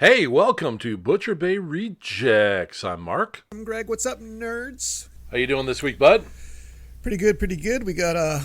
Hey, welcome to Butcher Bay Rejects. I'm Mark. I'm Greg. What's up, nerds? How you doing this week, bud? Pretty good, pretty good. We got a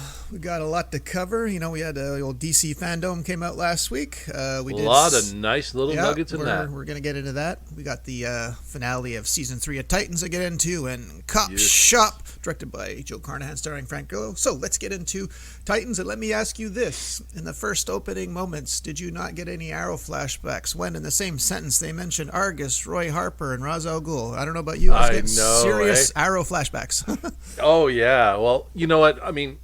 lot to cover. You know, we had the old DC Fandome came out last week. We did a lot of nice little nuggets in that. We're gonna get into that. We got the finale of season 3 of Titans to get into, and Copshop, directed by Joe Carnahan, starring Frank Grillo. So let's get into Titans, and let me ask you this: in the first opening moments, did you not get any Arrow flashbacks when, in the same sentence, they mentioned Argus, Roy Harper, and Ra's al Ghul? I don't know about you. I was getting serious Arrow flashbacks. Oh yeah. Well, you know what? I mean,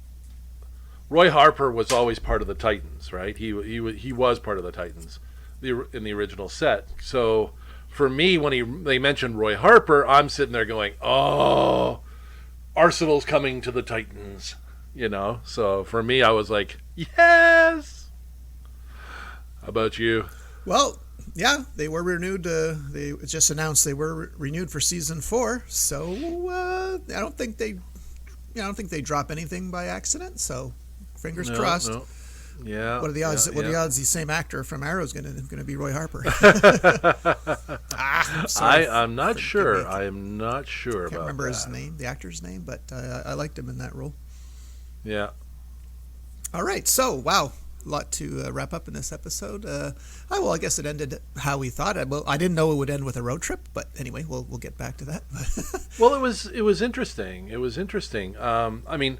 Roy Harper was always part of the Titans, right? He was part of the Titans in the original set. So for me, when they mentioned Roy Harper, I'm sitting there going, "Oh, Arsenal's coming to the Titans," you know. So for me, I was like, "Yes." How about you? Well, yeah, they were renewed. They just announced they were renewed for season 4. So I don't think they drop anything by accident. So fingers crossed. No. Yeah. What are the odds? What are the odds the same actor from Arrow is going to be Roy Harper? I'm not sure. I am not sure. I can't remember his name, the actor's name, but I liked him in that role. Yeah. All right. So wow, a lot to wrap up in this episode. I guess it ended how we thought. I didn't know it would end with a road trip, but anyway, we'll get back to that. Well, it was interesting. It was interesting. I mean,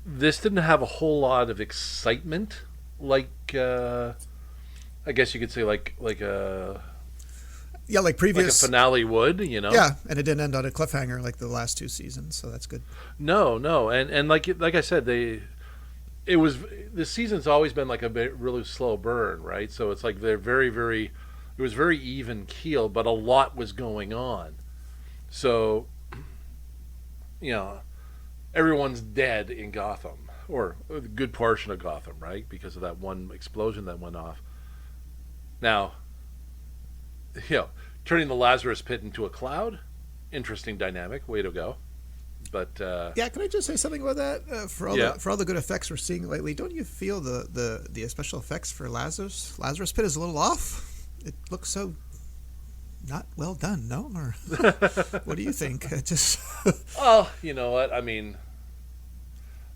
this didn't have a whole lot of excitement, like I guess you could say, like previous, like a finale would, you know. Yeah, and it didn't end on a cliffhanger like the last 2 seasons, so that's good. No, and like I said, the season's always been like a really slow burn, right? So it's like they're it was very even keel, but a lot was going on. So, you know, everyone's dead in Gotham, or a good portion of Gotham, right? Because of that one explosion that went off. Now, you know, turning the Lazarus Pit into a cloud, interesting dynamic, way to go. But yeah, can I just say something about that? For all the good effects we're seeing lately, don't you feel the special effects for Lazarus Pit is a little off? It looks so not well done, no? Or what do you think? Well, you know what? I mean,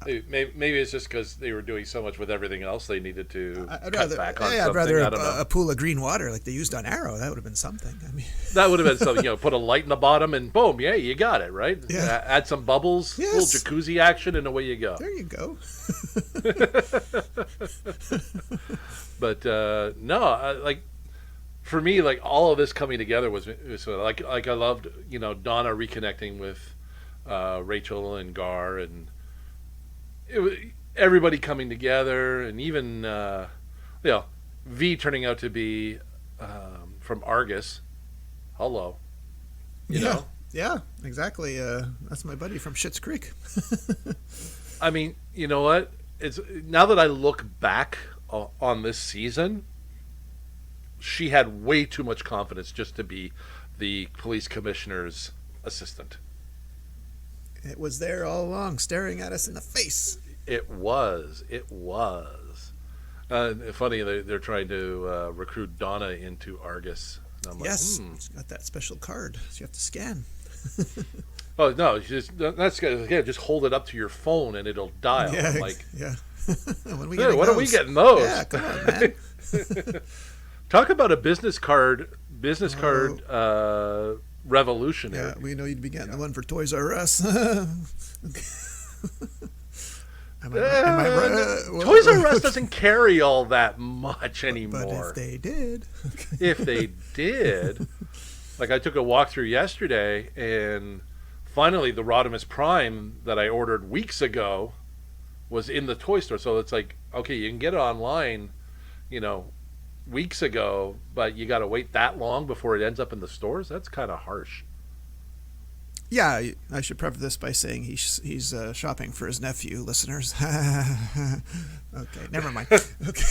maybe it's just because they were doing so much with everything else, they needed to cut back on something. I'd rather a pool of green water like they used on Arrow. That would have been something. I mean, that would have been something. You know, put a light in the bottom and boom, yeah, you got it, right? Yeah. Add some bubbles, yes. Little jacuzzi action, and away you go. There you go. But no, like for me, like all of this coming together was like I loved, you know, Donna reconnecting with Rachel and Gar, and it was everybody coming together, and even you know, V turning out to be from Argus. Hello, you know? Yeah, exactly. That's my buddy from Schitt's Creek. I mean, you know what? It's now that I look back on this season, she had way too much confidence just to be the police commissioner's assistant. It was there all along, staring at us in the face. It was. Funny, they're trying to recruit Donna into Argus. And I'm yes, she's got that special card, so you have to scan. Oh no, just hold it up to your phone and it'll dial. Yeah, like, yeah. When are we getting those? Yeah, come on, man. Talk about a business card revolutionary. Yeah, we know you'd be getting the one for Toys R Us. Am I right? Toys R Us doesn't carry all that much anymore. But if they did. If they did. Like I took a walkthrough yesterday, and finally the Rodimus Prime that I ordered weeks ago was in the toy store. So it's like, okay, you can get it online, you know, weeks ago, but you got to wait that long before it ends up in the stores. That's kind of harsh. Yeah, I should preface this by saying he's shopping for his nephew, listeners. Okay, never mind. Okay,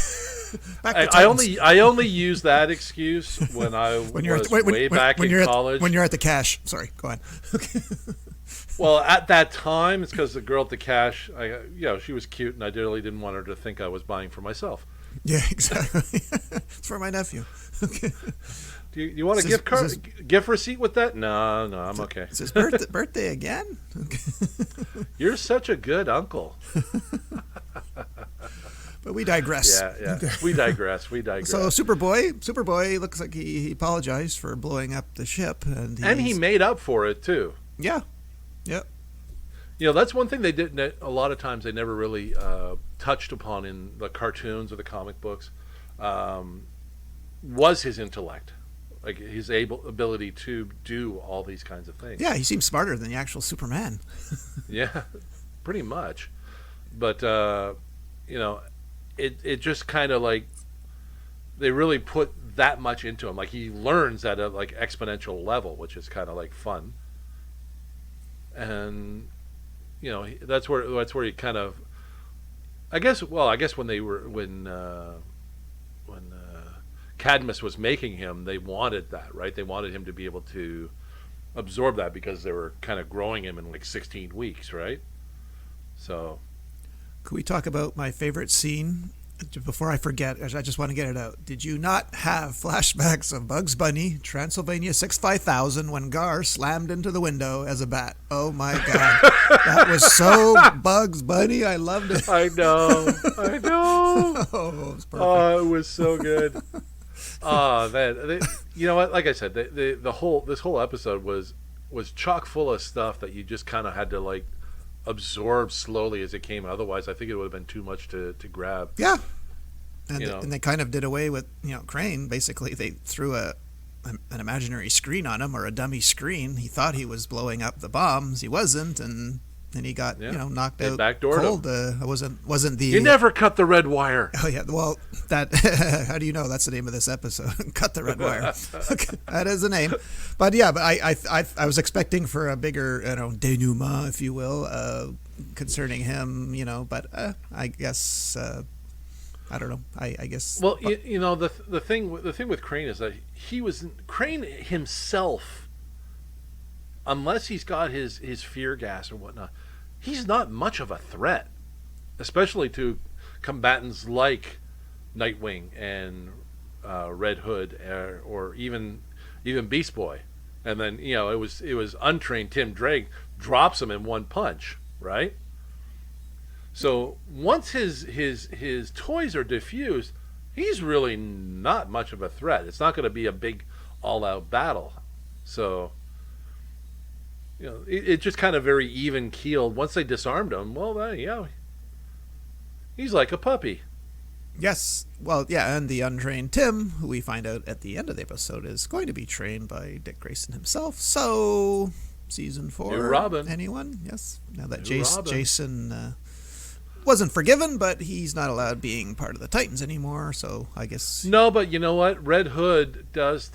I only use that excuse when I was way back in college. When you're at the cash. Sorry, go ahead. Okay. Well, at that time, it's because the girl at the cash, she was cute, and I really didn't want her to think I was buying for myself. Yeah, exactly. It's for my nephew. Okay. Do you want a gift receipt with that? No, I'm okay. It's his birthday again? Okay. You're such a good uncle. But we digress. Yeah. We digress. So Superboy looks like he apologized for blowing up the ship, and he made up for it too. Yeah. Yep. That's one thing they did. A lot of times they never really touched upon in the cartoons or the comic books. Was his intellect, like his ability to do all these kinds of things. Yeah, he seems smarter than the actual Superman. Yeah, pretty much. But it just kind of like they really put that much into him. Like he learns at a like exponential level, which is kind of like fun. And that's where he kind of, I guess when Cadmus was making him, they wanted that, right? They wanted him to be able to absorb that because they were kind of growing him in like 16 weeks, right? So could we talk about my favorite scene? Before I forget, I just want to get it out. Did you not have flashbacks of Bugs Bunny, Transylvania 65000, when Gar slammed into the window as a bat? Oh my God. That was so Bugs Bunny. I loved it. I know. Oh, it was perfect. Oh, it was so good. Oh, man. You know what? Like I said, this whole episode was chock full of stuff that you just kind of had to like absorb slowly as it came. Otherwise, I think it would have been too much to grab. Yeah, and they kind of did away with Crane. Basically, they threw an imaginary screen on him, or a dummy screen. He thought he was blowing up the bombs. He wasn't, and then he got knocked out cold. Wasn't the you never cut the red wire. Oh yeah, well that how do you know that's the name of this episode? Cut the red wire. That is the name. But yeah, but I was expecting for a bigger denouement, if you will, concerning him. But I guess I don't know. I guess. Well, the thing with Crane is that Crane himself, unless he's got his fear gas or whatnot, he's not much of a threat, especially to combatants like Nightwing and Red Hood, or even Beast Boy. And then it was untrained Tim Drake drops him in one punch, right? So once his toys are diffused, he's really not much of a threat. It's not going to be a big all-out battle. So it just kind of very even keeled. Once they disarmed him, well, he's like a puppy. Yes. Well, yeah, and the untrained Tim, who we find out at the end of the episode, is going to be trained by Dick Grayson himself. So, season 4. New Robin. Anyone? Yes. Now that Robin. Jason wasn't forgiven, but he's not allowed being part of the Titans anymore. So I guess no. But you know what? Red Hood does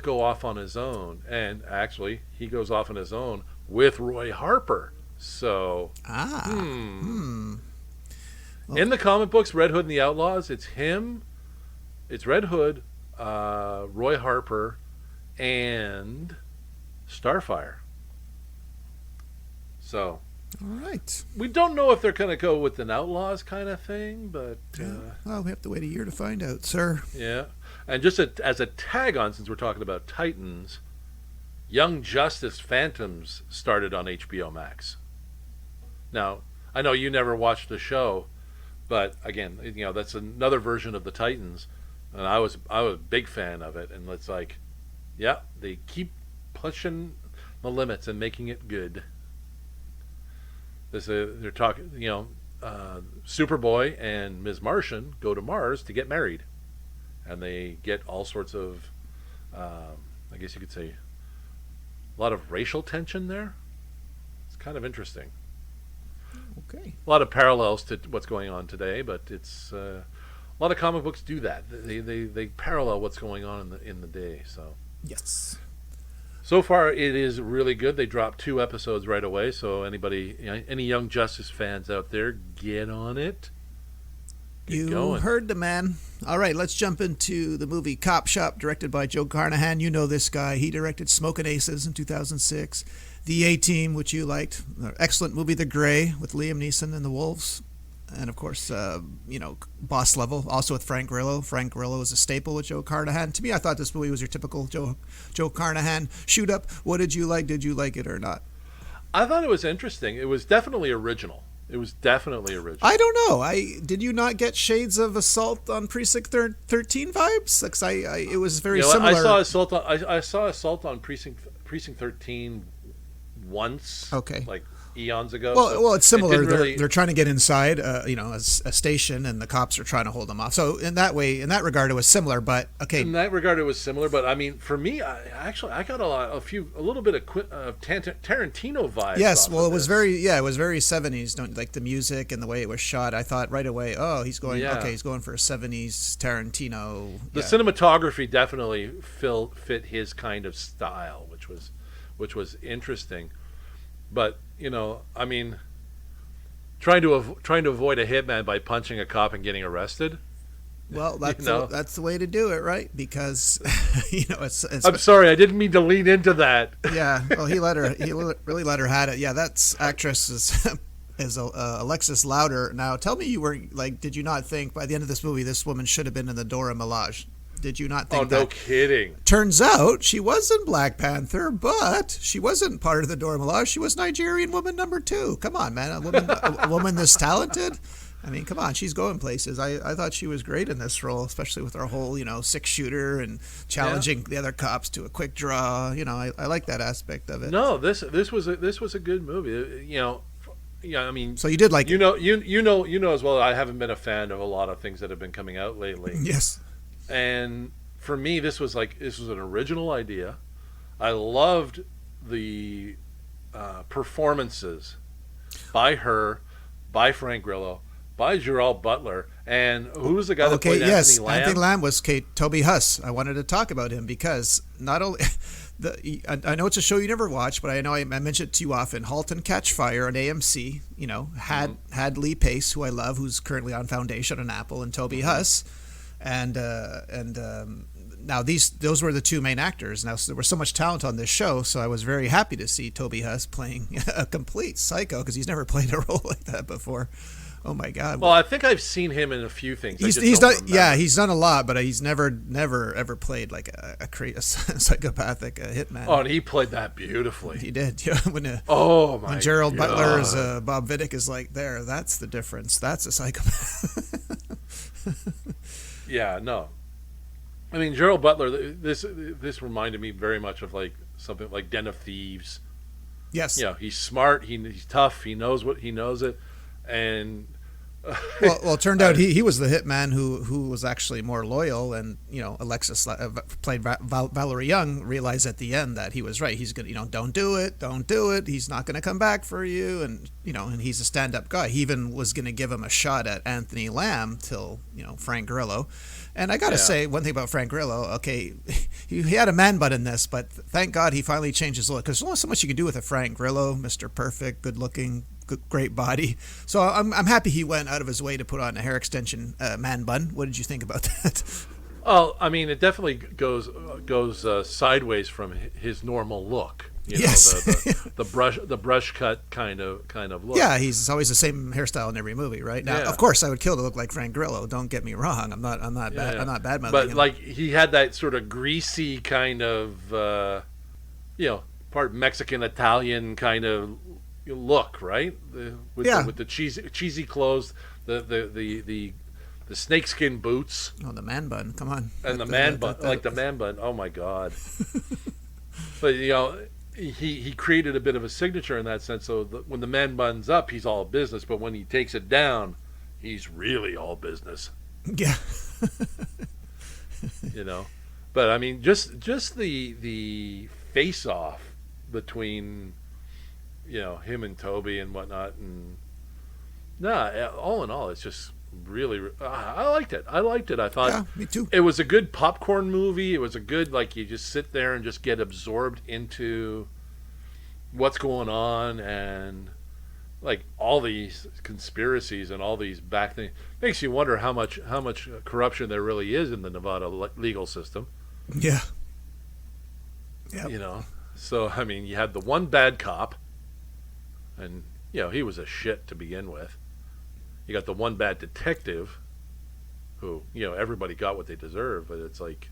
go off on his own, and actually he goes off on his own with Roy Harper. So Well, in the comic books, Red Hood and the Outlaws, it's him, it's Red Hood, Roy Harper, and Starfire. So, all right. We don't know if they're going to go with an Outlaws kind of thing, but well, we have to wait a year to find out, sir. Yeah, and just as a tag on, since we're talking about Titans, Young Justice Phantoms started on HBO Max. Now, I know you never watched the show, but again, that's another version of the Titans, and I was a big fan of it. And it's like, they keep pushing the limits and making it good. They're talking, Superboy and Ms. Martian go to Mars to get married, and they get all sorts of, I guess you could say, a lot of racial tension there. It's kind of interesting. Okay. A lot of parallels to what's going on today, but it's a lot of comic books do that. They parallel what's going on in the day. So yes. So far, it is really good. They dropped 2 episodes right away. So any Young Justice fans out there, get on it. You heard the man. All right, let's jump into the movie Copshop, directed by Joe Carnahan. You know this guy. He directed Smokin' Aces in 2006. The A-Team, which you liked. Excellent movie, The Grey, with Liam Neeson and the Wolves. and of course, boss level. Also with Frank Grillo. Frank Grillo is a staple with Joe Carnahan. To me, I thought this movie was your typical Joe Carnahan shoot up. What did you like? Did you like it or not? I thought it was interesting. It was definitely original. It was definitely original. I don't know. Did you not get shades of Assault on Precinct 13 vibes? Because it was very similar. I saw Assault on Precinct 13 once. Okay. Like eons ago. Well, it's similar. Really... They're trying to get inside, a station, and the cops are trying to hold them off. So in that regard, it was similar. But okay. In that regard, it was similar. But I mean, for me, I got a little bit of Tarantino vibes. Yes. Well, it was very 70s. Don't like the music and the way it was shot. I thought right away, oh, he's going. Yeah. Okay, he's going for a 70s Tarantino. The cinematography definitely fit his kind of style, which was interesting. But I mean, trying to avoid a hitman by punching a cop and getting arrested. Well, that's the way to do it, right? Because it's. I'm sorry, I didn't mean to lean into that. Yeah, well, he really let her have it. Yeah, that's actress is Alexis Louder. Now, tell me, did you not think by the end of this movie this woman should have been in the Dora Milaje? Did you not think that? Oh, no kidding. Turns out she was in Black Panther, but she wasn't part of the Dora Milaje. She was Nigerian woman number 2. Come on, man. A woman this talented? I mean, come on. She's going places. I thought she was great in this role, especially with her whole, 6-shooter and challenging the other cops to a quick draw. I like that aspect of it. No, this was a good movie. Yeah, I mean. So you did like it. You know as well. I haven't been a fan of a lot of things that have been coming out lately. Yes. And for me, this was an original idea. I loved the performances by her, by Frank Grillo, by Gerard Butler, and who was the guy that played Anthony Lamb? Anthony Lamb was Toby Huss. I wanted to talk about him because not only I know it's a show you never watch, but I know I mentioned it to you often. Halt and Catch Fire on AMC. Had Lee Pace, who I love, who's currently on Foundation on Apple, and Toby Huss. And now those were the two main actors. Now there was so much talent on this show, so I was very happy to see Toby Huss playing a complete psycho because he's never played a role like that before. Oh my God! Well, I think I've seen him in a few things. He's done a lot, but he's never ever played like a psychopathic hitman. Oh, and he played that beautifully. He did. When Gerald God. Butler is Bob Vidic is like there. That's the difference. That's a psychopath. Yeah, no. I mean, Gerald Butler. This reminded me very much of like something like Den of Thieves. Yes. He's smart. He's tough. He knows it, and. Well, it turned out he was the hitman who was actually more loyal, and Alexis played Valerie Young realized at the end that he was right. He's gonna don't do it. He's not gonna come back for you, and and he's a stand-up guy. He even was gonna give him a shot at Anthony Lamb till Frank Grillo. And I gotta say one thing about Frank Grillo. Okay, he had a man butt in this, but thank God he finally changed his look because there's only so much you can do with a Frank Grillo, Mr. Perfect, good looking. Great body. So I'm happy he went out of his way to put on a hair extension man bun. What did you think about that? Oh, I mean, it definitely goes sideways from his normal look. Yes. The brush cut kind of look. Yeah, he's always the same hairstyle in every movie, right? Now, of course, I would kill to look like Frank Grillo. Don't get me wrong. I'm not bad. I'm not bad mouthing him. But like he had that sort of greasy kind of part Mexican Italian kind of look, right? With the cheesy clothes, the snakeskin boots. Oh, the man bun! Come on. And the man bun. Oh my God! But he created a bit of a signature in that sense. So when the man bun's up, he's all business. But when he takes it down, he's really all business. Yeah. But I mean, just the face off between. Him and Toby and whatnot, and all in all, it's just really. I liked it. I thought, yeah, me too. It was a good popcorn movie. It was a good you just sit there and just get absorbed into what's going on and all these conspiracies and all these back things. Makes you wonder how much corruption there really is in the Nevada legal system. Yeah. So I mean, you had the one bad cop. And he was a shit to begin with. You got the one bad detective, who everybody got what they deserve, but it's like,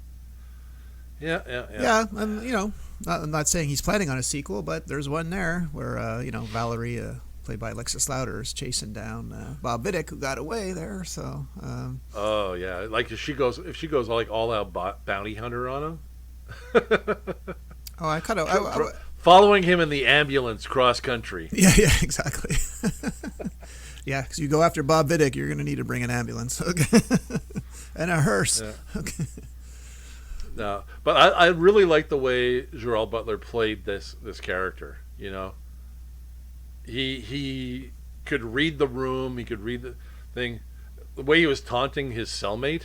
yeah. And I'm not saying he's planning on a sequel, but there's one there where Valerie, played by Alexis Louder, is chasing down Bob Vidic, who got away there. So. Oh yeah, like if she goes like all out bounty hunter on him. Oh, I kind of following him in the ambulance cross country. Yeah, exactly. Yeah, because you go after Bob Vidic, you're going to need to bring an ambulance, okay, and a hearse. Yeah. Okay. No, but I really like the way Gerard Butler played this character. He could read the room. He could read the thing. The way he was taunting his cellmate.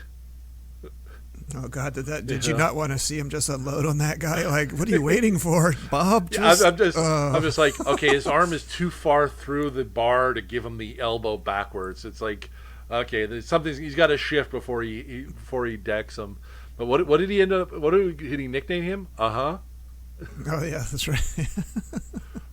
Oh God! Did you not want to see him just unload on that guy? Like, what are you waiting for, Bob? I'm just like, okay, his arm is too far through the bar to give him the elbow backwards. It's like, okay, there's something he's got to shift before he decks him. But what did he end up? Did he nickname him? Oh yeah, that's right.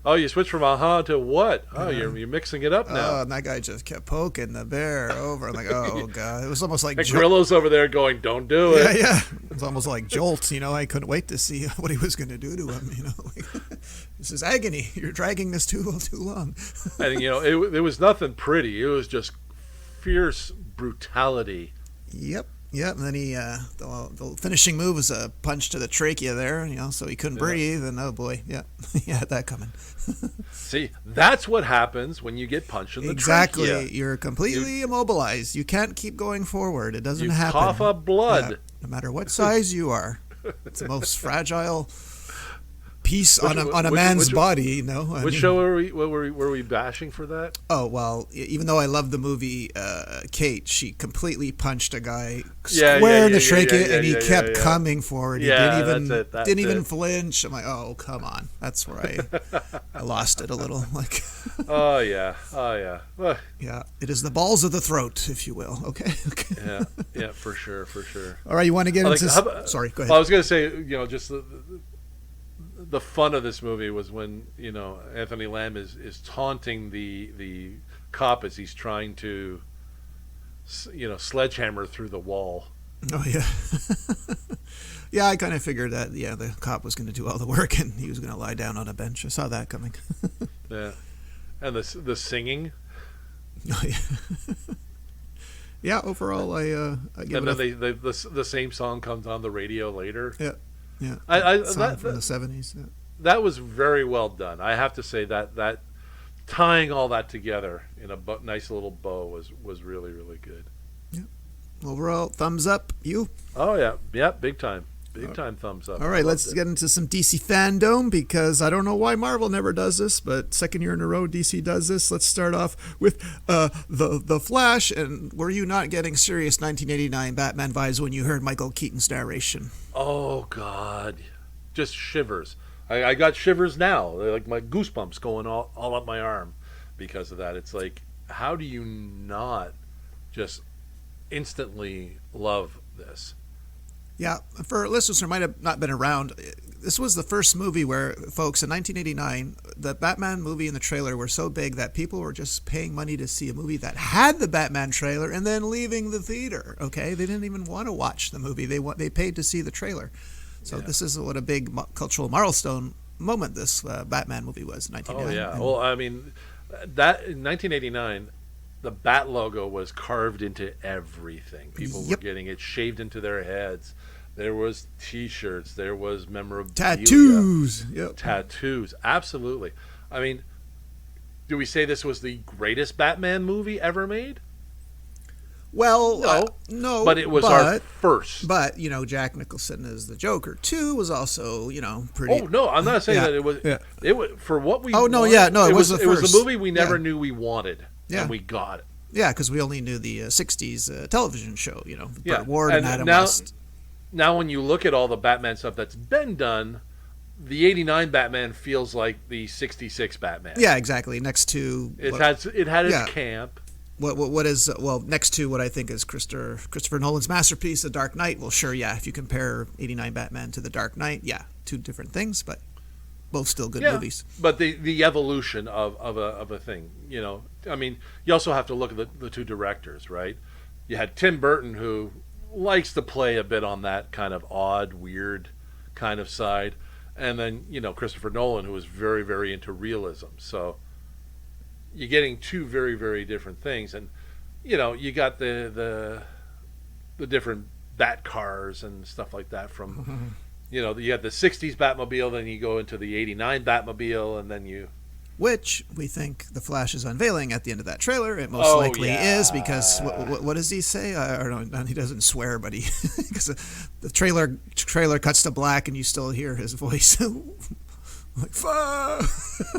Oh, you switched from to what? Oh, you're mixing it up now. Oh, and that guy just kept poking the bear over. I'm like, oh God, it was almost like Grillo's over there going, "Don't do it." Yeah. It was almost like Jolt. I couldn't wait to see what he was going to do to him. This is agony. You're dragging this too long. And it was nothing pretty. It was just fierce brutality. Yep. And then he, the finishing move was a punch to the trachea there, so he couldn't breathe, and oh boy, he had that coming. See, that's what happens when you get punched in the trachea. Exactly, you're completely immobilized. You can't keep going forward. It doesn't happen. You cough up blood. No matter what size you are. It's the most fragile piece on a man's body, Which show were we bashing for that? Oh well, even though I love the movie Kate, she completely punched a guy square in the trachea, and he kept coming forward. He didn't even flinch. I'm like, oh come on, that's where I lost it a little. Like, oh yeah. Well, yeah, it is the balls of the throat, if you will. Okay. Yeah, for sure. All right, you want to get into? Sorry, go ahead. Well, I was going to say, just the fun of this movie was when Anthony Lamb is taunting the cop as he's trying to sledgehammer through the wall. Oh yeah. Yeah, I kind of figured that the cop was going to do all the work and he was going to lie down on a bench. I saw that coming. Yeah, and the singing. Oh yeah. Yeah, overall I give and then the same song comes on the radio later. Yeah. Yeah, that from the 70s. Yeah. That was very well done. I have to say that tying all that together in a nice little bow was really, really good. Yeah. Overall, thumbs up. You? Oh yeah, big time. Big time thumbs up. All right, let's get into some DC Fandome, because I don't know why Marvel never does this, but second year in a row DC does this. Let's start off with the Flash. And were you not getting serious 1989 Batman vibes when you heard Michael Keaton's narration? Oh God, just shivers. I got shivers now. They're like my goosebumps going all up my arm because of that. It's like, how do you not just instantly love this? Yeah, for listeners who might have not been around, this was the first movie where, folks, in 1989, the Batman movie and the trailer were so big that people were just paying money to see a movie that had the Batman trailer and then leaving the theater, okay? They didn't even want to watch the movie. They paid to see the trailer. So This is what a big cultural milestone moment this Batman movie was in 1989. Oh, yeah. Well, I mean, that in 1989... the Bat logo was carved into everything. People were getting it shaved into their heads. There was T-shirts. There was memorabilia. Tattoos. Yep. Tattoos. Absolutely. I mean, do we say this was the greatest Batman movie ever made? Well, no. But it was our first. But, Jack Nicholson as the Joker, too, was also, pretty... Oh, no, I'm not saying that it was... Yeah. It was for what we wanted, it was the first. It was a movie we never knew we wanted. Yeah. And we got it. Yeah, because we only knew the 60s television show, Burt Ward and Adam West. Now when you look at all the Batman stuff that's been done, the 89 Batman feels like the 66 Batman. Yeah, exactly. Next to... It had its camp. What is... Well, next to what I think is Christopher Nolan's masterpiece, The Dark Knight. Well, sure, yeah. If you compare 89 Batman to The Dark Knight, yeah, two different things, but both still good movies. But the evolution of a thing, I mean, you also have to look at the two directors, right? You had Tim Burton, who likes to play a bit on that kind of odd, weird kind of side, and then Christopher Nolan, who was very, very into realism. So you're getting two very, very different things, and you got the different Bat cars and stuff like that from. You had the '60s Batmobile, then you go into the '89 Batmobile, and then which we think the Flash is unveiling at the end of that trailer. It most likely is, because what does he say? I don't know. He doesn't swear, but because the trailer cuts to black and you still hear his voice. Like, fuck.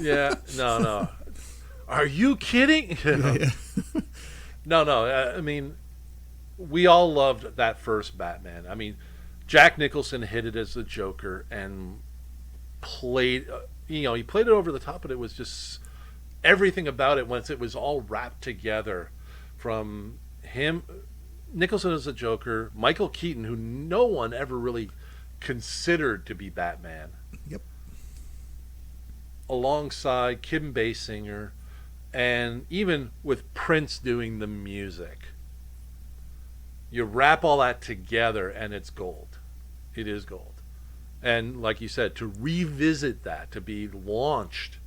Yeah, no. Are you kidding? Yeah. No. I mean, we all loved that first Batman. I mean, Jack Nicholson hit it as the Joker and played. He played it over the top, but it was just everything about it. Once it was all wrapped together, from him, Nicholson as the Joker, Michael Keaton, who no one ever really considered to be Batman. Yep. Alongside Kim Basinger, and even with Prince doing the music. You wrap all that together and it's gold. It is gold. And like you said, to revisit that, to be launched,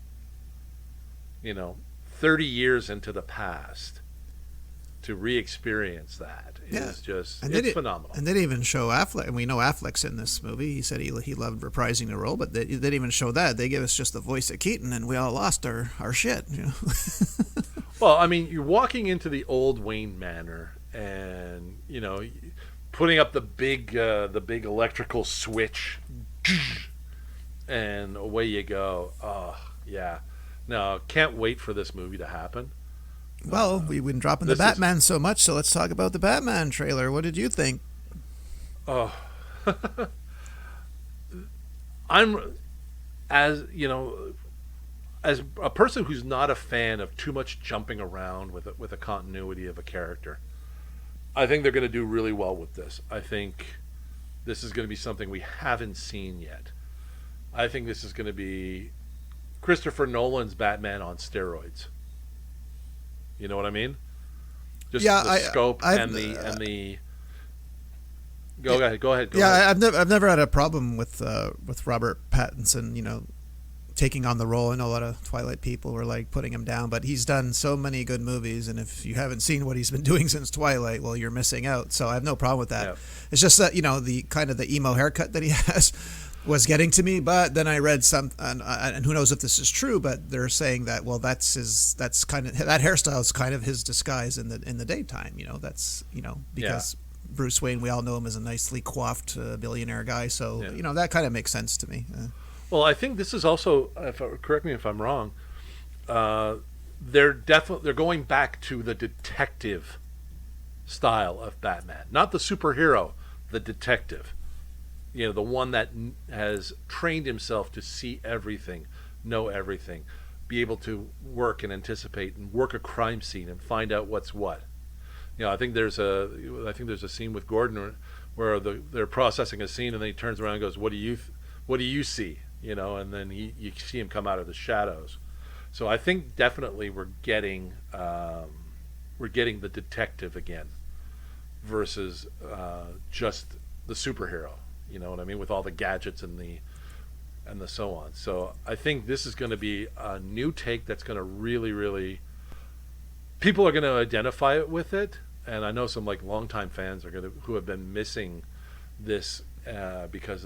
30 years into the past, to re-experience that is just, it's phenomenal. And they didn't even show Affleck, and we know Affleck's in this movie. He said he loved reprising the role, but they didn't even show that. They gave us just the voice of Keaton, and we all lost our shit. Well, I mean, you're walking into the old Wayne Manor, and putting up the big electrical switch, and away you go. Oh yeah, no, can't wait for this movie to happen. Well, we've been dropping the Batman so much, so let's talk about the Batman trailer. What did you think? Oh, I'm as a person who's not a fan of too much jumping around with a continuity of a character. I think they're going to do really well with this. I think this is going to be something we haven't seen yet. I think this is going to be Christopher Nolan's Batman on steroids. You know what I mean? Just the scope and the. Go ahead. I've never had a problem with Robert Pattinson. Taking on the role. I know a lot of Twilight people were like putting him down, but he's done so many good movies, and if you haven't seen what he's been doing since Twilight, well, you're missing out. So I have no problem with that. Yeah. It's just that the kind of the emo haircut that he has was getting to me. But then I read some, and who knows if this is true, but they're saying that that hairstyle is kind of his disguise in the daytime. Because Bruce Wayne, we all know him as a nicely coiffed billionaire guy. So that kind of makes sense to me. Well, I think this is also, correct me if I'm wrong, they're going back to the detective style of Batman, not the superhero, the detective. The one that has trained himself to see everything, know everything, be able to work and anticipate and work a crime scene and find out what's what. I think there's a scene with Gordon where they're processing a scene and then he turns around and goes, "What do you see?" And then you see him come out of the shadows. So I think definitely we're getting the detective again, versus just the superhero. You know what I mean, with all the gadgets and the so on. So I think this is going to be a new take that's going to really, really, people are going to identify it with it, and I know some longtime fans who have been missing this. Because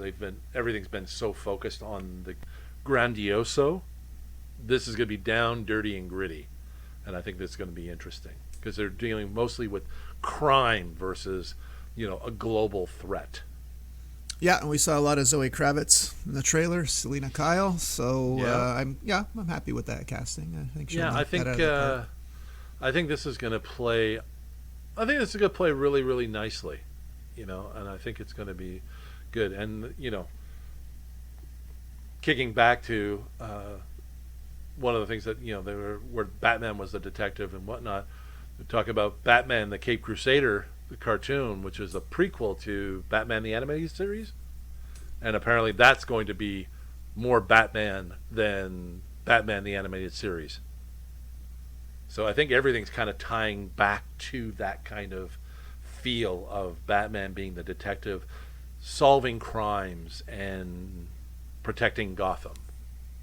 everything's been so focused on the grandioso. This is going to be down, dirty, and gritty, and I think this is going to be interesting because they're dealing mostly with crime versus a global threat. Yeah, and we saw a lot of Zoe Kravitz in the trailer, Selena Kyle. So I'm happy with that casting. I think I think this is going to play. I think this is going to play really, really nicely, and I think it's going to be good. And kicking back to one of the things that where Batman was the detective and whatnot, we talk about Batman the Caped Crusader, the cartoon, which is a prequel to Batman the Animated Series, and apparently that's going to be more Batman than Batman the Animated Series. So I think everything's kind of tying back to that kind of feel of Batman being the detective, solving crimes and protecting Gotham,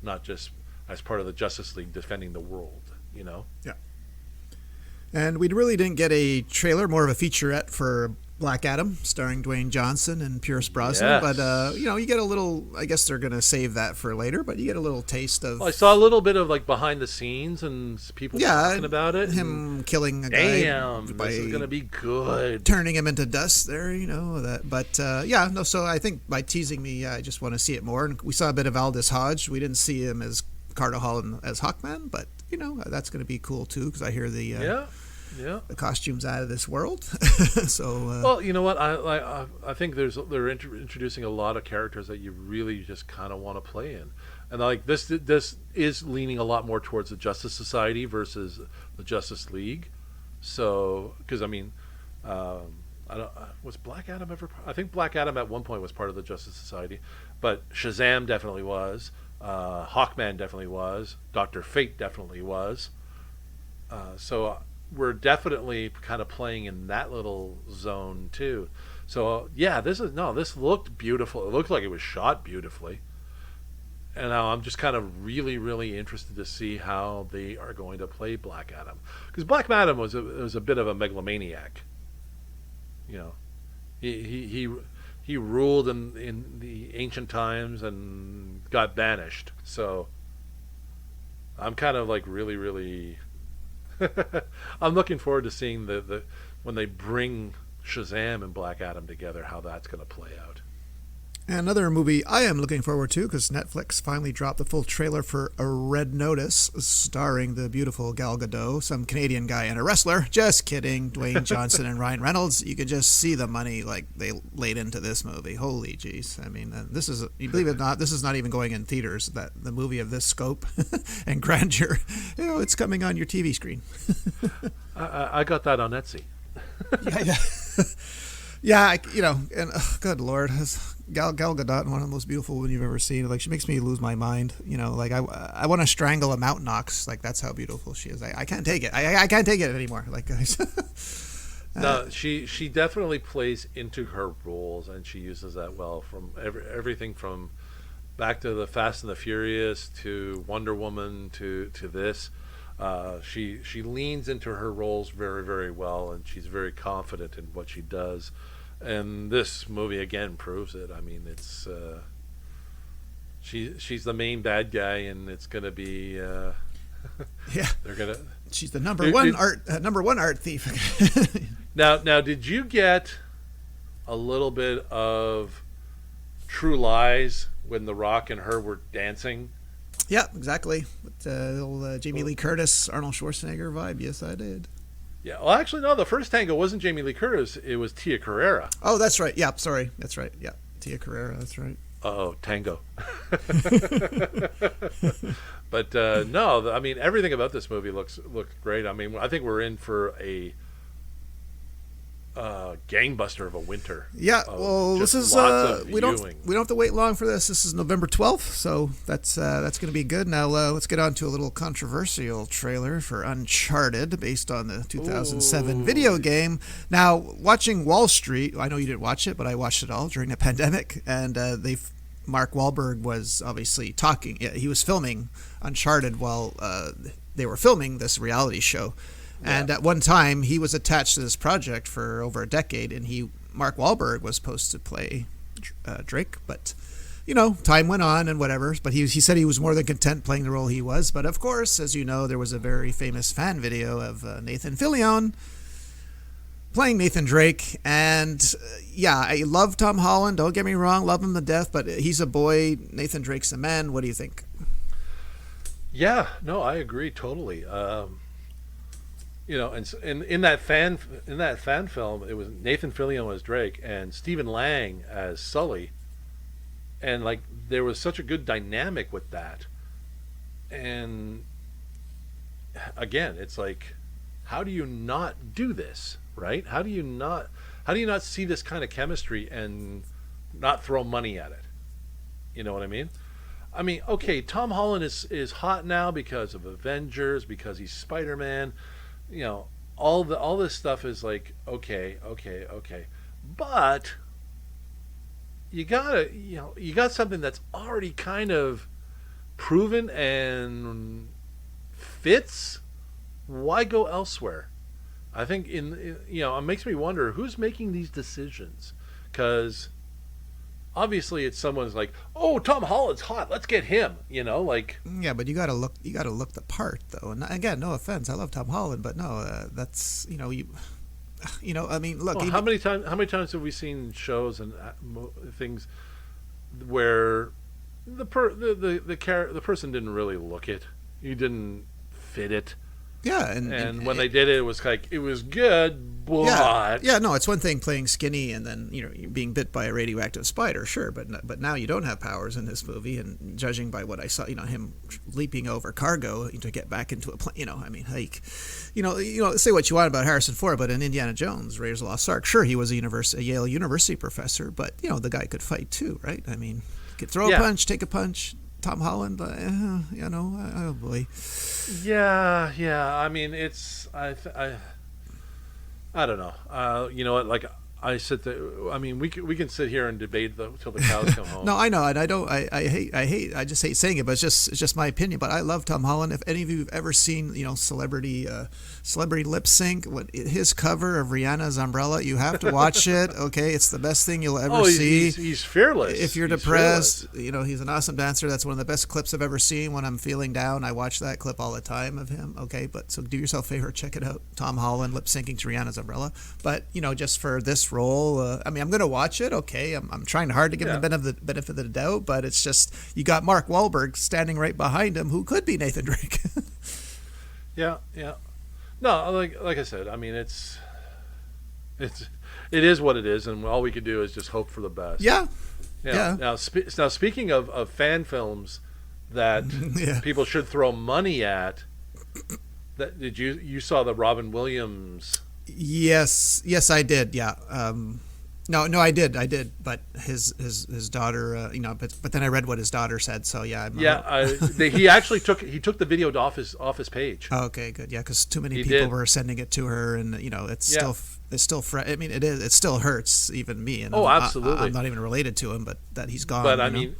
not just as part of the Justice League defending the world, you know? Yeah. And we really didn't get a trailer, more of a featurette for Black Adam, starring Dwayne Johnson and Pierce Brosnan. Yes. But, you get a little, I guess they're going to save that for later, but you get a little taste of... Well, I saw a little bit of like behind the scenes and people talking about it. Him killing a guy. Damn, this is going to be good. Turning him into dust there, that. But, so I think by teasing me, I just want to see it more. And we saw a bit of Aldous Hodge. We didn't see him as Carter Holland as Hawkman, but, that's going to be cool too, because I hear the costumes out of this world. So well, you know what? I think they're introducing a lot of characters that you really just kind of want to play in, and like this is leaning a lot more towards the Justice Society versus the Justice League. So because was Black Adam ever? I think Black Adam at one point was part of the Justice Society, but Shazam definitely was. Hawkman definitely was. Dr. Fate definitely was. So we're definitely kind of playing in that little zone too. So this looked beautiful. It looked like it was shot beautifully. And now I'm just kind of really, really interested to see how they are going to play Black Adam, because Black Adam was a bit of a megalomaniac. He ruled in the ancient times and got banished. So I'm kind of like really, really I'm looking forward to seeing the when they bring Shazam and Black Adam together, how that's going to play out. Another movie I am looking forward to, because Netflix finally dropped the full trailer for A Red Notice, starring the beautiful Gal Gadot, some Canadian guy and a wrestler. Just kidding. Dwayne Johnson and Ryan Reynolds. You could just see the money like they laid into this movie. Holy jeez. I mean, this is, you believe it or not, this is not even going in theaters. That the movie of this scope and grandeur, it's coming on your TV screen. I got that on Etsy. Yeah. And good Lord, Gal Gadot, one of the most beautiful women you've ever seen. Like, she makes me lose my mind. Like I want to strangle a mountain ox. Like, that's how beautiful she is. I can't take it. I can't take it anymore. Like, no, she definitely plays into her roles, and she uses that well. From everything from back to the Fast and the Furious to Wonder Woman to this. She leans into her roles very, very well, and she's very confident in what she does. And this movie again proves it. I mean, it's she's the main bad guy, and it's gonna be they're gonna. She's the number one art thief. Now, did you get a little bit of True Lies when The Rock and her were dancing? Yeah, exactly. With the old Jamie Lee Curtis, Arnold Schwarzenegger vibe. Yes, I did. Yeah, well, actually, no. The first tango wasn't Jamie Lee Curtis; it was Tia Carrere. Oh, that's right. Yeah, sorry, that's right. Yeah, Tia Carrere. That's right. Oh, tango. But no, I mean, everything about this movie looked great. I mean, I think we're in for a gangbuster of a winter. Yeah, well, this is we don't have to wait long for this. This is November 12th, so that's going to be good. Now let's get on to a little controversial trailer for Uncharted, based on the 2007 video game. Now, watching Wall Street, I know you didn't watch it, but I watched it all during the pandemic, and Mark Wahlberg was obviously talking. He was filming Uncharted while they were filming this reality show. And at one time, he was attached to this project for over a decade, and Mark Wahlberg was supposed to play Drake, but time went on and whatever. But he said he was more than content playing the role he was. But of course, as you know, there was a very famous fan video of Nathan Fillion playing Nathan Drake, and I love Tom Holland. Don't get me wrong, love him to death. But he's a boy. Nathan Drake's a man. What do you think? Yeah, no, I agree totally. And in that fan film, it was Nathan Fillion as Drake and Stephen Lang as Sully, and like there was such a good dynamic with that. And again, it's like, how do you not do this, right? How do you not see this kind of chemistry and not throw money at it? You know what I mean? I mean, okay, Tom Holland is hot now because of Avengers, because he's Spider-Man. You know, all this stuff is like okay, okay, okay. But you got something that's already kind of proven and fits. Why go elsewhere? I think it makes me wonder who's making these decisions, because obviously it's someone's like, oh, Tom Holland's hot, let's get him. Like Yeah, but you got to look the part though. And again, no offense, I love Tom Holland, but no, that's I mean, look. well, how many times have we seen shows and things where the person didn't really look it, he didn't fit it. Yeah, and when they did it, it was like it was good, but yeah, no, it's one thing playing skinny and then being bit by a radioactive spider, sure, but now you don't have powers in this movie, and judging by what I saw, him leaping over cargo to get back into a plane, I mean, like, say what you want about Harrison Ford, but in Indiana Jones, Raiders of the Lost Ark, sure, he was a Yale University professor, but the guy could fight too, right? I mean, he could throw a punch, take a punch. Tom Holland, oh boy. Yeah. I mean, it's I don't know. You know what? Like I sit there. I mean, we can sit here and debate till the cows come home. No, I know, and I don't. I just hate saying it, but it's just my opinion. But I love Tom Holland. If any of you have ever seen, celebrity lip sync, his cover of Rihanna's Umbrella, you have to watch it. Okay, it's the best thing you'll ever see. He's fearless. If you're depressed, he's an awesome dancer. That's one of the best clips I've ever seen. When I'm feeling down, I watch that clip all the time of him. Okay, but so do yourself a favor, check it out. Tom Holland lip syncing to Rihanna's Umbrella. But just for this role, I mean, I'm going to watch it. Okay, I'm trying hard to give him the benefit of the doubt, but it's just you got Mark Wahlberg standing right behind him, who could be Nathan Drake. Yeah. No, like I said, I mean, it is what it is, and all we can do is just hope for the best. Yeah. Now, speaking of fan films that people should throw money at, did you saw the Robin Williams? Yes, I did. Yeah. No, I did. But his daughter, but then I read what his daughter said. So yeah. He actually took the video off his page. Oh, okay, good. Yeah, because too many people were sending it to her, and it's still I mean, it still hurts even me. And absolutely. I'm not even related to him, but that he's gone. But I mean,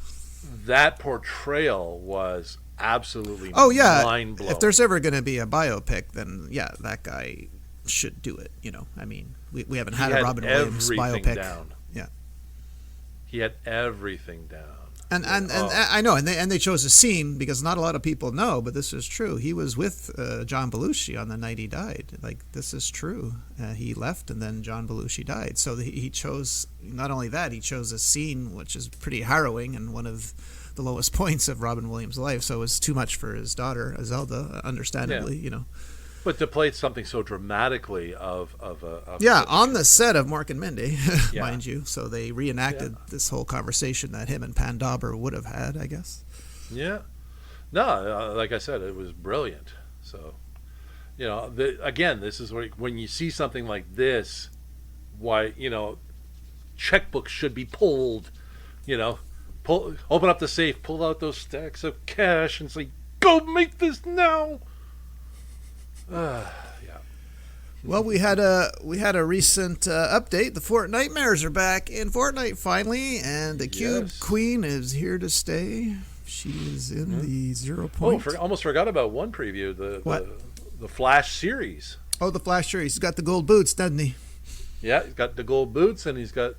that portrayal was absolutely mind blowing. If there's ever going to be a biopic, then that guy should do it. I mean, we haven't had a Robin Williams biopic. Down. Yeah, he had everything down. And I know, and they chose a scene because not a lot of people know, but this is true. He was with John Belushi on the night he died. Like, this is true. He left, and then John Belushi died. So he chose, not only that, he chose a scene which is pretty harrowing and one of the lowest points of Robin Williams' life. So it was too much for his daughter, Zelda, understandably, But to play something so dramatically on the set of Mork and Mindy, mind you. So they reenacted this whole conversation that him and Pan Dauber would have had, I guess. Yeah. No, like I said, it was brilliant. So, again, this is when you see something like this, why, checkbooks should be pulled, open up the safe, pull out those stacks of cash and say, go make this now. Well, we had a recent update. The Fortnitemares are back in Fortnite finally, and the Cube Queen is here to stay. She is in the 0 point. Almost forgot about one preview. The Flash series. Oh, the Flash series. He's got the gold boots, doesn't he? Yeah, he's got the gold boots, and he's got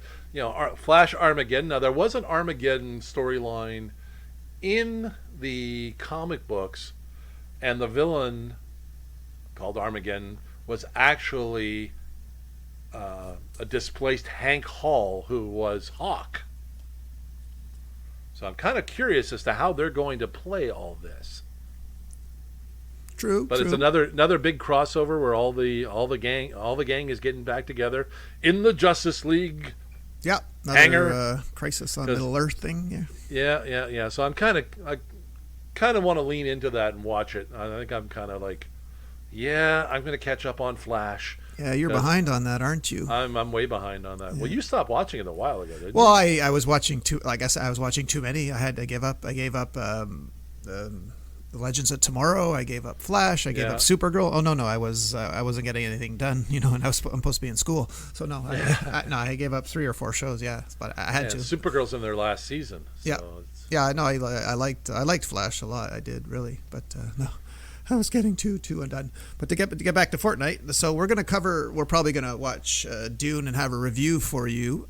Flash Armageddon. Now there was an Armageddon storyline in the comic books, and the villain, called Armageddon, was actually a displaced Hank Hall, who was Hawk. So I'm kind of curious as to how they're going to play all this. True, but it's another big crossover where all the gang is getting back together in the Justice League. Yeah, another Crisis on Middle Earth thing. Yeah. So I kind of want to lean into that and watch it. I think I'm kind of like, I'm going to catch up on Flash. Yeah, you're 'Cause behind on that, aren't you? I'm way behind on that. Well, you stopped watching it a while ago, didn't Well, you? I was watching too. I guess I was watching too many. I had to give up. I gave up the Legends of Tomorrow. I gave up Flash. I gave up Supergirl. Oh no, I wasn't getting anything done. You know, and I'm supposed to be in school. So no, I gave up 3 or 4 shows. Yeah, but I had to. Supergirl's in their last season. So Yeah, yeah. No, I liked Flash a lot. I did really, but no. I was getting too undone. But to get back to Fortnite, so we're probably gonna watch Dune and have a review for you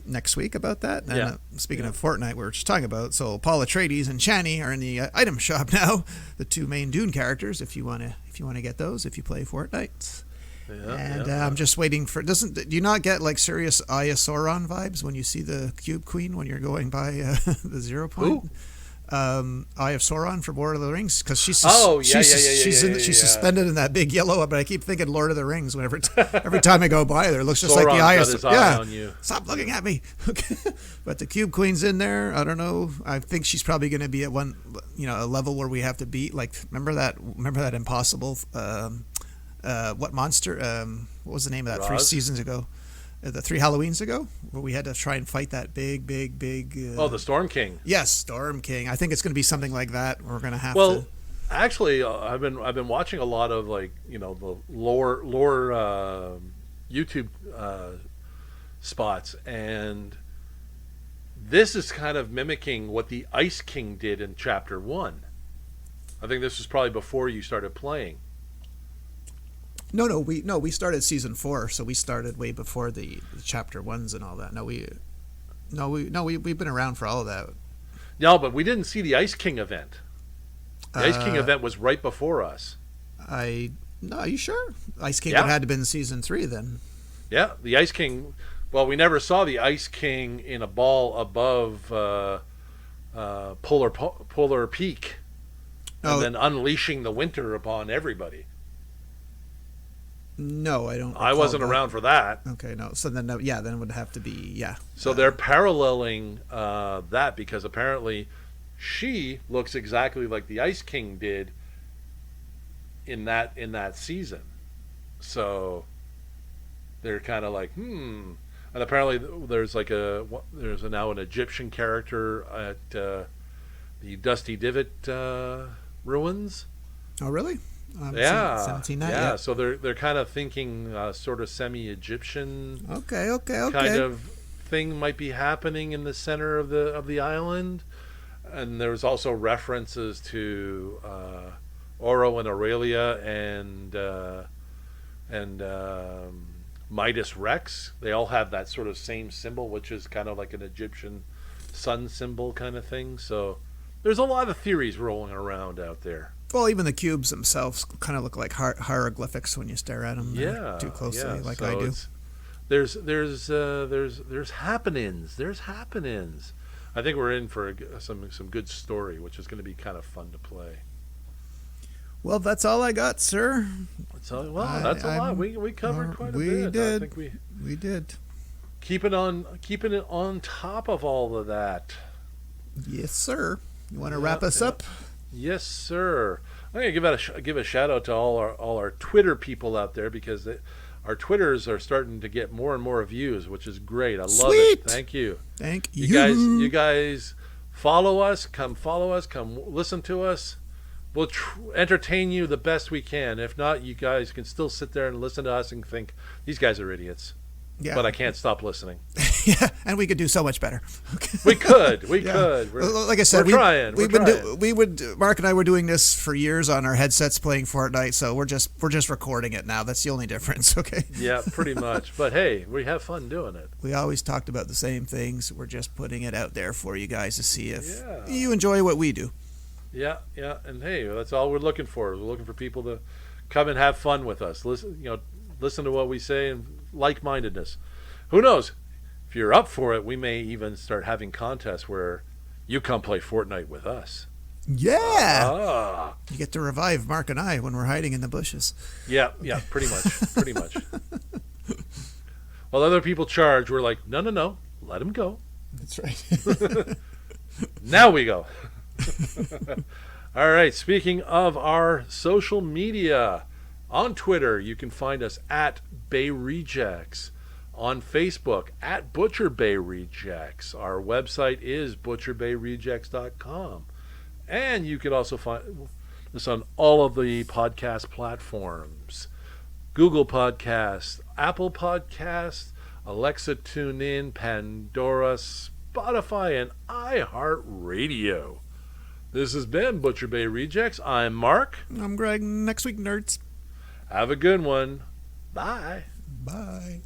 next week about that. And speaking of Fortnite, we were just talking about. So Paul Atreides and Chani are in the item shop now, the 2 main Dune characters. If you wanna get those, if you play Fortnite. I'm just waiting for. Do you not get like serious Aya Sauron vibes when you see the Cube Queen when you're going by the 0 point? Ooh. Eye of Sauron from Lord of the Rings, because she's she's suspended in that big yellow. But I keep thinking Lord of the Rings whenever every time I go by there, it looks just Sauron's like the eye of his eye on you. Stop looking at me. But the Cube Queen's in there. I don't know. I think she's probably going to be at a level where we have to beat. Like remember that impossible. What monster? What was the name of that? Roz? 3 seasons ago. The 3 Halloweens ago, where we had to try and fight that big. The Storm King. Yes, Storm King. I think it's going to be something like that. We're going to have to. Well, actually, I've been watching a lot of the lore YouTube spots, and this is kind of mimicking what the Ice King did in Chapter 1. I think this was probably before you started playing. No, we started season 4, so we started way before the chapter 1s and all that. We've been around for all of that. No, but we didn't see the Ice King event. The Ice King event was right before us. Are you sure? Ice King would have had to been season 3 then. Yeah, the Ice King. Well, we never saw the Ice King in a ball above Polar Peak, and then unleashing the winter upon everybody. No, I don't. I wasn't around for that. Okay, no. So then, then it would have to be So they're paralleling that because apparently she looks exactly like the Ice King did in that season. So they're kind of like, And apparently there's now an Egyptian character at the Dusty Divot ruins. Oh, really? Yeah. Yet. So they're kind of thinking sort of semi-Egyptian. Okay. Kind of thing might be happening in the center of the island, and there's also references to Oro and Aurelia and Midas Rex. They all have that sort of same symbol, which is kind of like an Egyptian sun symbol kind of thing. So there's a lot of theories rolling around out there. Well, even the cubes themselves kind of look like hieroglyphics when you stare at them too closely, like I do. There's happenings. There's happenings. I think we're in for some good story, which is going to be kind of fun to play. Well, that's all I got, sir. That's a lot. We covered quite a bit. Did. I think we did. Keeping it on top of all of that. Yes, sir. You want to wrap us up? Yes, sir. I'm going to give a shout out to all our Twitter people out there because our Twitters are starting to get more and more views, which is great. I love it. Thank you. Thank you. You guys follow us. Come listen to us. We'll entertain you the best we can. If not, you guys can still sit there and listen to us and think these guys are idiots. Yeah. But I can't stop listening. Yeah, and we could do so much better. We could. Like I said, we're trying. Mark and I were doing this for years on our headsets playing Fortnite, so we're just recording it now. That's the only difference, okay? Yeah, pretty much. But hey, we have fun doing it. We always talked about the same things. We're just putting it out there for you guys to see if you enjoy what we do. Yeah, and hey, that's all we're looking for. We're looking for people to come and have fun with us. Listen to what we say and like-mindedness. Who knows? If you're up for it, we may even start having contests where you come play Fortnite with us. Yeah. You get to revive Mark and I when we're hiding in the bushes. Yeah, pretty much. While other people charge, we're like, no, let them go. That's right. Now we go. All right, speaking of our social media, On Twitter, you can find us at Bay Rejects. On Facebook, at Butcher Bay Rejects. Our website is butcherbayrejects.com. And you can also find us on all of the podcast platforms. Google Podcast, Apple Podcast, Alexa TuneIn, Pandora, Spotify, and iHeartRadio. This has been Butcher Bay Rejects. I'm Mark. I'm Greg. Next week, nerds. Have a good one. Bye. Bye.